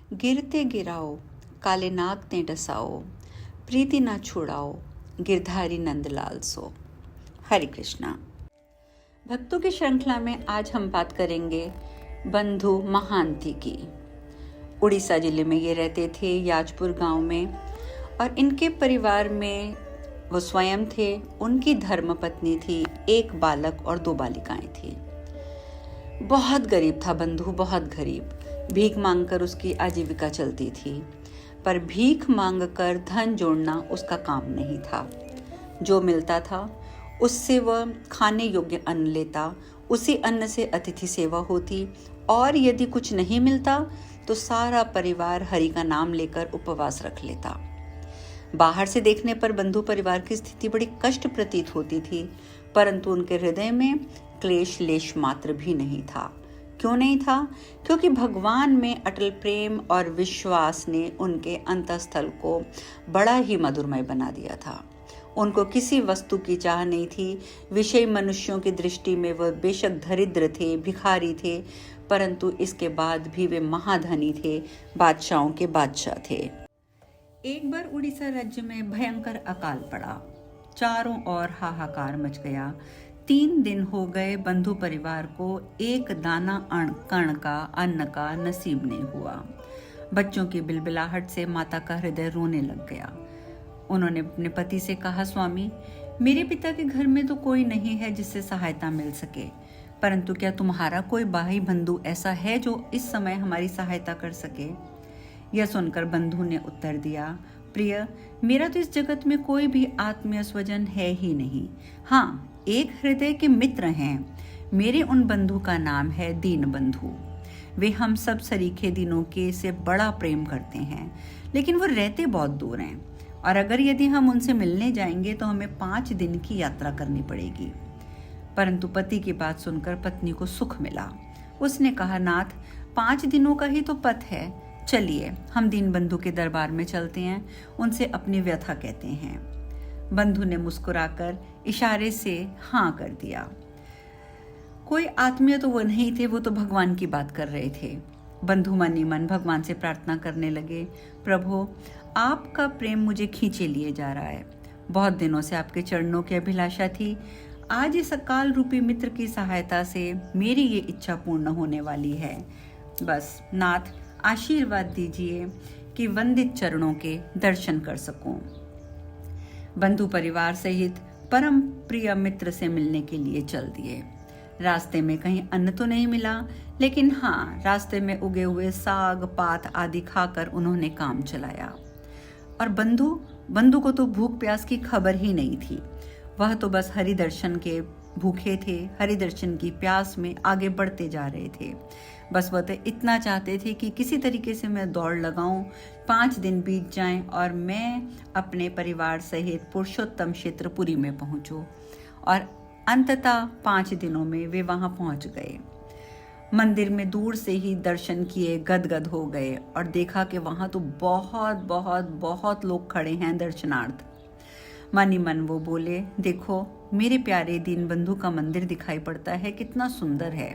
गिरते गिराओ, काले नाग ने डसाओ, प्रीति ना छुड़ाओ, गिरधारी नंदलाल सो। हरे कृष्णा। भक्तों की श्रृंखला में आज हम बात करेंगे बंधु महांती की। उड़ीसा जिले में ये रहते थे, याजपुर गांव में, और इनके परिवार में वो स्वयं थे, उनकी धर्मपत्नी थी, एक बालक और 2 बालिकाएं थी। बहुत गरीब था बंधु, बहुत गरीब। भीख मांगकर उसकी आजीविका चलती थी, पर भीख मांगकर धन जोड़ना उसका काम नहीं था। जो मिलता था उससे वह खाने योग्य अन्न लेता, उसी अन्न से अतिथि सेवा होती, और यदि कुछ नहीं मिलता तो सारा परिवार हरि का नाम लेकर उपवास रख लेता। बाहर से देखने पर बंधु परिवार की स्थिति बड़ी कष्ट प्रतीत होती थी, परंतु उनके हृदय में क्लेश लेश मात्र भी नहीं था। क्यों नहीं था? क्योंकि भगवान में अटल प्रेम और विश्वास ने उनके अंतःस्थल को बड़ा ही मधुरमय बना दिया था। उनको किसी वस्तु की चाह नहीं थी। विषय मनुष्यों की दृष्टि में वह बेशक दरिद्र थे, भिखारी थे, परंतु इसके बाद भी वे महाधनी थे, बादशाहों के बादशाह थे। एक बार उड़ीसा राज्य में भयंकर अकाल पड़ा। चारों ओर हाहाकार मच गया। 3 दिन हो गए बंधु परिवार को एक दाना कण का अन्न का नसीब नहीं हुआ। बच्चों की बिलबिलाहट से माता का हृदय रोने लग गया। उन्होंने अपने पति से कहा, स्वामी, मेरे पिता के घर में तो कोई नहीं है जिससे सहायता मिल सके, परंतु क्या तुम्हारा कोई भाई बंधु ऐसा है जो इस समय हमारी सहायता कर सके? यह सुनकर बंधु ने उत्तर दिया, प्रिय, मेरा तो इस जगत में कोई भी आत्मीय स्वजन है ही नहीं। हाँ, एक हृदय के मित्र हैं। मेरे उन बंधु का नाम है दीन बंधु। वे हम सब सरीखे दिनों के से बड़ा प्रेम करते हैं, लेकिन वो रहते बहुत दूर हैं, और अगर यदि हम उनसे मिलने जाएंगे तो हमें 5 दिन की यात्रा करनी पड़ेगी। परंतु पति की बात सुनकर पत्नी को सुख मिला। उसने कहा, नाथ, 5 दिनों का ही तो पथ है, चलिए हम दीन बंधु के दरबार में चलते हैं, उनसे अपनी व्यथा कहते हैं। बंधु ने मुस्कुराकर इशारे से हाँ कर दिया। कोई आत्मीय तो वो नहीं थे, वो तो भगवान की बात कर रहे थे। बंधु मन ही मन भगवान से प्रार्थना करने लगे, प्रभु, आपका प्रेम मुझे खींचे लिए जा रहा है। बहुत दिनों से आपके चरणों की अभिलाषा थी। आज इस अकाल रूपी मित्र की सहायता से मेरी ये इच्छा पूर्ण होने वाली है। बस नाथ, आशीर्वाद दीजिए कि वंदित चरणों के दर्शन कर सकूं। बंधु परिवार सहित परम प्रिय मित्र से मिलने के लिए चल दिए। रास्ते में कहीं अन्न तो नहीं मिला, लेकिन हाँ, रास्ते में उगे हुए साग पात आदि खाकर उन्होंने काम चलाया। और बंधु को तो भूख प्यास की खबर ही नहीं थी। वह तो बस हरि दर्शन के भूखे थे, हरि दर्शन की प्यास में आगे बढ़ते जा रहे थे। बस वह तो इतना चाहते थे कि किसी तरीके से मैं दौड़ लगाऊं, 5 दिन बीत जाएं और मैं अपने परिवार सहित पुरुषोत्तम क्षेत्र पुरी में पहुंचूं। और अंततः 5 दिनों में वे वहां पहुंच गए। मंदिर में दूर से ही दर्शन किए गदगद हो गए और देखा कि वहां तो बहुत बहुत बहुत लोग खड़े हैं दर्शनार्थ। मन ही मन वो बोले, देखो, मेरे प्यारे दीन बंधु का मंदिर दिखाई पड़ता है, कितना सुंदर है।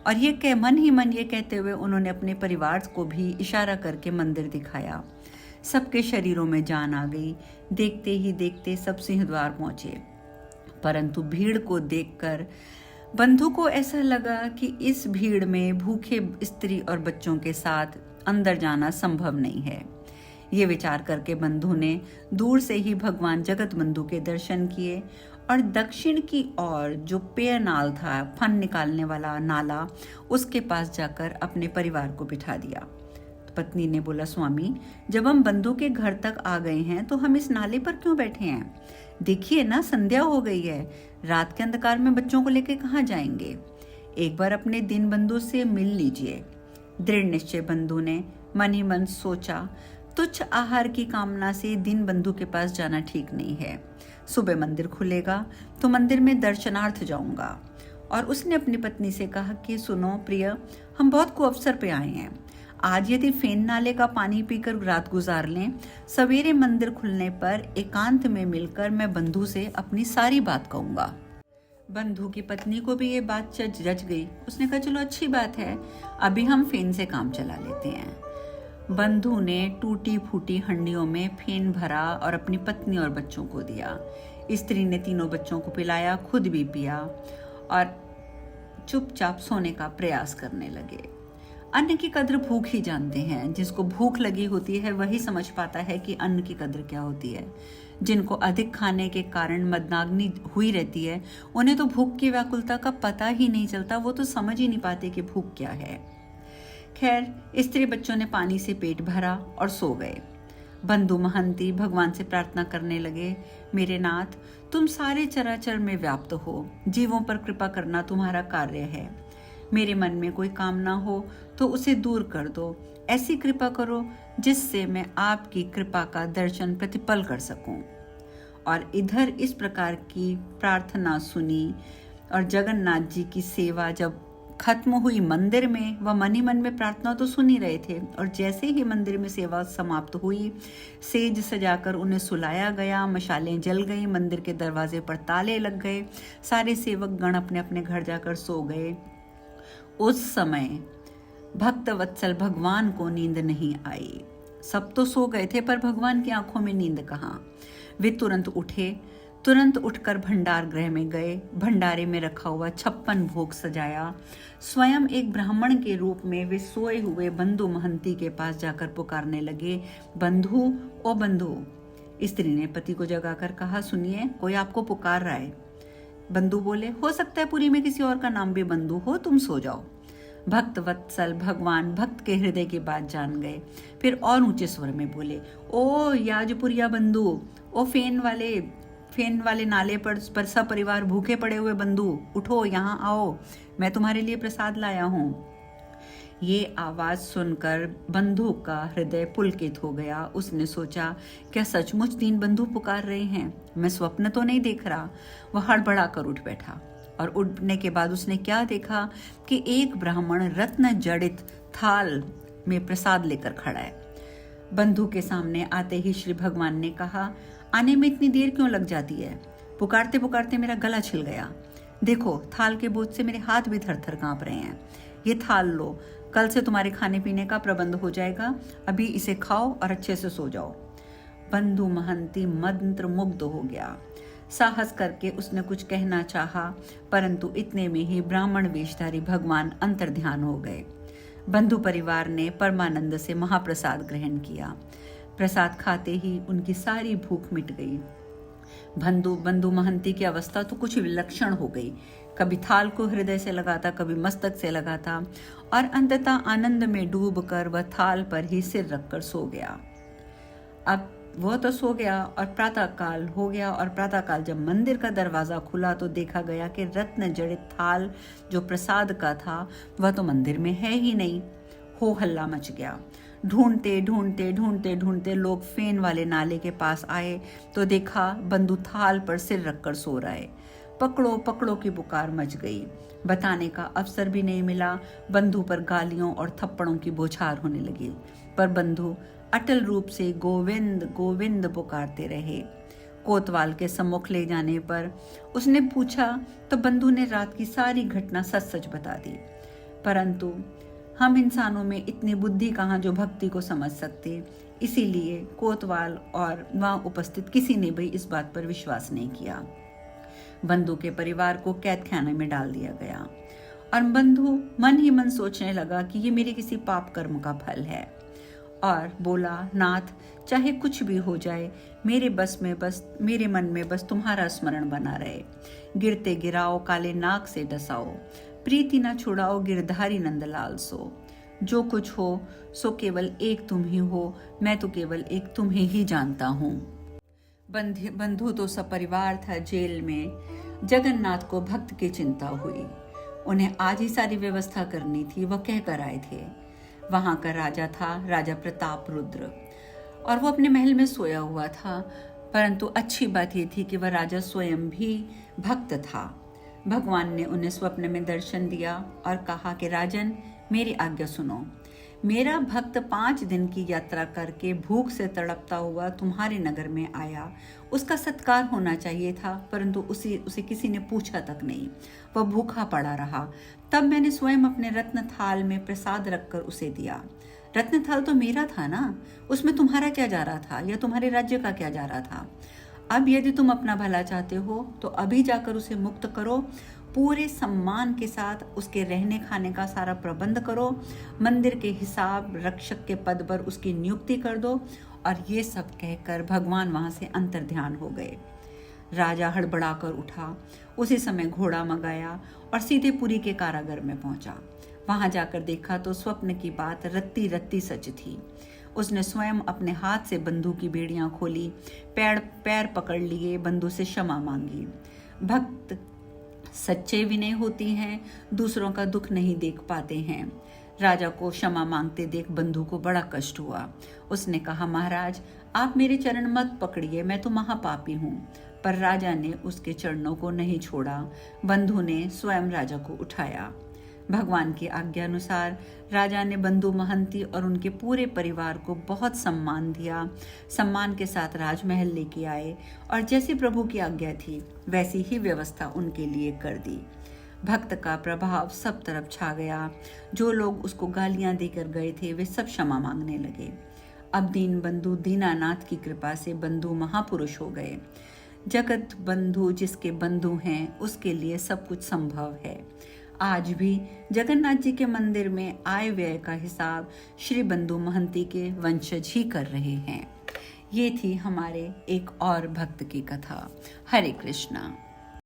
और ये मन ही मन ये कहते हुए उन्होंने अपने परिवार को भी इशारा करके मंदिर दिखाया। सबके शरीरों में जान आ गई। देखते ही देखते सब सिंहद्वार पहुंचे, परंतु भीड़ को देखकर बंधु को ऐसा लगा कि इस भीड़ में भूखे स्त्री और बच्चों के साथ अंदर जाना संभव नहीं है। ये विचार करके बंधु ने दूर से ही भगवान जगत बंधु के दर्शन किए और दक्षिण की ओर जो पेय नाल था, फन निकालने वाला नाला, उसके पास जाकर अपने परिवार को बिठा दिया। तो पत्नी ने बोला, स्वामी, जब हम बंधु के घर तक आ गए हैं तो हम इस नाले पर क्यों बैठे हैं? देखिए ना, संध्या हो गई है। रात के अंधकार में बच्चों को लेकर कहाँ जाएंगे? एक बार अपने दीन बंधु से मिल लीजिए। दृढ़ निश्चय बंधु ने मन ही मन सोचा, तुच्छ आहार की कामना से दीन बंधु के पास जाना ठीक नहीं है। सुबह मंदिर खुलेगा तो मंदिर में दर्शनार्थ जाऊंगा। और उसने अपनी पत्नी से कहा कि सुनो प्रिय, हम बहुत कुअवसर पे आए हैं। आज यदि फेन नाले का पानी पीकर रात गुजार लें, सवेरे मंदिर खुलने पर एकांत में मिलकर मैं बंधु से अपनी सारी बात कहूंगा। बंधु की पत्नी को भी ये बात जच गई। उसने कहा, चलो अच्छी बात है, अभी हम फेन से काम चला लेते हैं। बंधु ने टूटी फूटी हंडियों में फेन भरा और अपनी पत्नी और बच्चों को दिया। स्त्री ने तीनों बच्चों को पिलाया, खुद भी पिया और चुपचाप सोने का प्रयास करने लगे। अन्न की कद्र भूख ही जानते हैं। जिसको भूख लगी होती है वही समझ पाता है कि अन्न की कद्र क्या होती है। जिनको अधिक खाने के कारण मदनाग्नि हुई रहती है, उन्हें तो भूख की व्याकुलता का पता ही नहीं चलता। वो तो समझ ही नहीं पाते कि भूख क्या है। खैर, स्त्री बच्चों ने पानी से पेट भरा और सो गए। बंधु महंती भगवान से प्रार्थना करने लगे, मेरे नाथ, तुम सारे चराचर में व्याप्त हो। जीवों पर कृपा करना तुम्हारा कार्य है। मेरे मन में कोई कामना हो तो उसे दूर कर दो। ऐसी कृपा करो जिससे मैं आपकी कृपा का दर्शन प्रतिपल कर सकूं। और इधर इस प्रकार की प्रार्थना सुनी और जगन्नाथ जी की सेवा जब खत्म हुई मंदिर में, वह मन ही मन में प्रार्थना तो सुन ही रहे थे। और जैसे ही मंदिर में सेवा समाप्त हुई, सेज सजाकर उन्हें सुलाया गया, मशालें जल गई, मंदिर के दरवाजे पर ताले लग गए, सारे सेवक गण अपने अपने घर जाकर सो गए। उस समय भक्त वत्सल भगवान को नींद नहीं आई। सब तो सो गए थे, पर भगवान की आंखों में नींद कहाँ। वे तुरंत उठे, तुरंत उठकर भंडार गृह में गए। भंडारे में रखा हुआ 56 भोग सजाया। स्वयं एक ब्राह्मण के रूप में वे सोए हुए बंधु महंती के पास जाकर पुकारने लगे, बंधु, ओ बंधु। स्त्री ने पति को जगाकर कहा, सुनिए, कोई आपको पुकार रहा है। बंधु बोले, हो सकता है पुरी में किसी और का नाम भी बंधु हो, तुम सो जाओ। भक्त वत्सल भगवान भक्त के हृदय की बात जान गए। फिर और ऊंचे स्वर में बोले, ओ याजपुरिया बंधु, ओ फेन वाले नाले पर सपरिवार भूखे पड़े हुए बंधु, उठो, यहाँ आओ, मैं तुम्हारे लिए प्रसाद लाया हूँ। ये आवाज सुनकर बंधु का हृदय पुलकित हो गया। उसने सोचा, क्या सचमुच दीन बंधु पुकार रहे हैं? मैं स्वप्न तो नहीं देख रहा। वह हड़बड़ा कर उठ बैठा और उठने के बाद उसने क्या देखा कि एक ब्राह्मण रत्न जड़ित थाल में प्रसाद लेकर खड़ा है। बंधु के सामने आते ही श्री भगवान ने कहा, आने में इतनी देर क्यों लग जाती है? पुकारते पुकारते मेरा गला छिल गया। देखो, थाल के बोझ से मेरे हाथ भी थर थर कांप रहे हैं। ये थाल लो, कल से तुम्हारे खाने पीने का प्रबंध हो जाएगा। अभी इसे खाओ और अच्छे से सो जाओ। बंधु महंती मंत्र मुग्ध हो गया। साहस करके उसने कुछ कहना चाहा, परंतु इतने में ही ब्राह्मण वेशधारी भगवान अंतर्ध्यान हो गए। बंधु परिवार ने परमानंद से महाप्रसाद ग्रहण किया। प्रसाद खाते ही उनकी सारी भूख मिट गई। बंधु महंती की अवस्था तो कुछ विलक्षण हो गई। कभी थाल को हृदय से लगाता, कभी मस्तक से लगाता और अंततः आनंद में डूबकर वह थाल पर ही सिर रखकर सो गया। अब वह तो सो गया और प्रातःकाल हो गया, और प्रातःकाल जब मंदिर का दरवाजा खुला तो देखा गया कि रत्न जड़ित थाल जो प्रसाद का था वह तो मंदिर में है ही नहीं। हो हल्ला मच गया। ढूंढते ढूंढते ढूंढते ढूंढते लोग फेन वाले नाले के पास आए तो देखा बंधु थाल पर सिर रखकर सो रहा है। पकड़ो पकड़ो की पुकार मच गई। बताने का अवसर भी नहीं मिला। बंधु पर गालियों और थप्पड़ों की बौछार होने लगी, पर बंधु अटल रूप से गोविंद गोविंद पुकारते रहे। कोतवाल के सम्मुख ले जाने पर उसने पूछा तो बंधु ने रात की सारी घटना सच सच बता दी। परंतु हम इंसानों में इतनी बुद्धि कहाँ जो भक्ति को समझ सकते, इसीलिए कोतवाल और वहां उपस्थित किसी ने भी इस बात पर विश्वास नहीं किया। बंधु के परिवार को कैद खाने में डाल दिया गया और बंधु मन ही मन सोचने लगा कि ये मेरे किसी पाप कर्म का फल है, और बोला, नाथ, चाहे कुछ भी हो जाए, मेरे मन में बस तुम्हारा स्मरण बना रहे। गिरते गिराओ, काले नाग से डसाओ, प्रीति ना छुड़ाओ, गिरधारी नंदलाल सो। जो कुछ हो सो केवल एक तुम ही हो, मैं तो केवल एक तुम्हें ही जानता हूँ। बंधु तो सपरिवार था जेल में। जगन्नाथ को भक्त की चिंता हुई। उन्हें आज ही सारी व्यवस्था करनी थी, वह कह कर आए थे। वहां का राजा था राजा प्रताप रुद्र, और वो अपने महल में सोया हुआ था। परंतु अच्छी बात यह थी कि वह राजा स्वयं भी भक्त था। भगवान ने उन्हें स्वप्न में दर्शन दिया और कहा कि राजन, मेरी आज्ञा सुनो। मेरा भक्त 5 दिन की यात्रा करके भूख से तड़पता हुआ तुम्हारे नगर में आया। उसका सत्कार होना चाहिए था, परंतु उसे किसी ने पूछा तक नहीं। वह भूखा पड़ा रहा। तब मैंने स्वयं अपने रत्न थाल में प्रसाद रखकर उसे दिया। रत्न थाल तो मेरा था ना, उसमें तुम्हारा क्या जा रहा था, या तुम्हारे राज्य का क्या जा रहा था। अब यदि तुम अपना भला चाहते हो तो अभी जाकर उसे मुक्त करो, पूरे सम्मान के साथ उसके रहने खाने का सारा प्रबंध करो, मंदिर के हिसाब रक्षक के पद पर उसकी नियुक्ति कर दो। और ये सब कहकर भगवान वहां से अंतर्ध्यान हो गए। राजा हड़बड़ाकर उठा, उसी समय घोड़ा मंगाया और सीधे पुरी के कारागार में पहुंचा। वहां जाकर देखा तो स्वप्न की बात रत्ती रत्ती सच थी। उसने स्वयं अपने हाथ से बंधु की बेड़ियां खोली, पैर पकड़ लिए, बंधु से क्षमा मांगी। भक्त सच्चे विनय होती हैं, दूसरों का दुख नहीं देख पाते हैं। राजा को क्षमा मांगते देख बंधु को बड़ा कष्ट हुआ। उसने कहा, महाराज आप मेरे चरण मत पकड़िए, मैं तो महापापी हूँ। पर राजा ने उसके चरणों को नहीं छोड़ा। बंधु ने स्वयं राजा को उठाया। भगवान की आज्ञा अनुसार राजा ने बंधु महंती और उनके पूरे परिवार को बहुत सम्मान दिया। सम्मान के साथ राजमहल लेके आए और जैसी प्रभु की आज्ञा थी वैसी ही व्यवस्था उनके लिए कर दी। भक्त का प्रभाव सब तरफ छा गया। जो लोग उसको गालियां देकर गए थे वे सब क्षमा मांगने लगे। अब दीन बंधु दीनानाथ की कृपा से बंधु महापुरुष हो गए। जगत बंधु जिसके बंधु हैं उसके लिए सब कुछ संभव है। आज भी जगन्नाथ जी के मंदिर में आय व्यय का हिसाब श्री बंधु महंती के वंशज ही कर रहे हैं। ये थी हमारे एक और भक्त की कथा। हरे कृष्णा।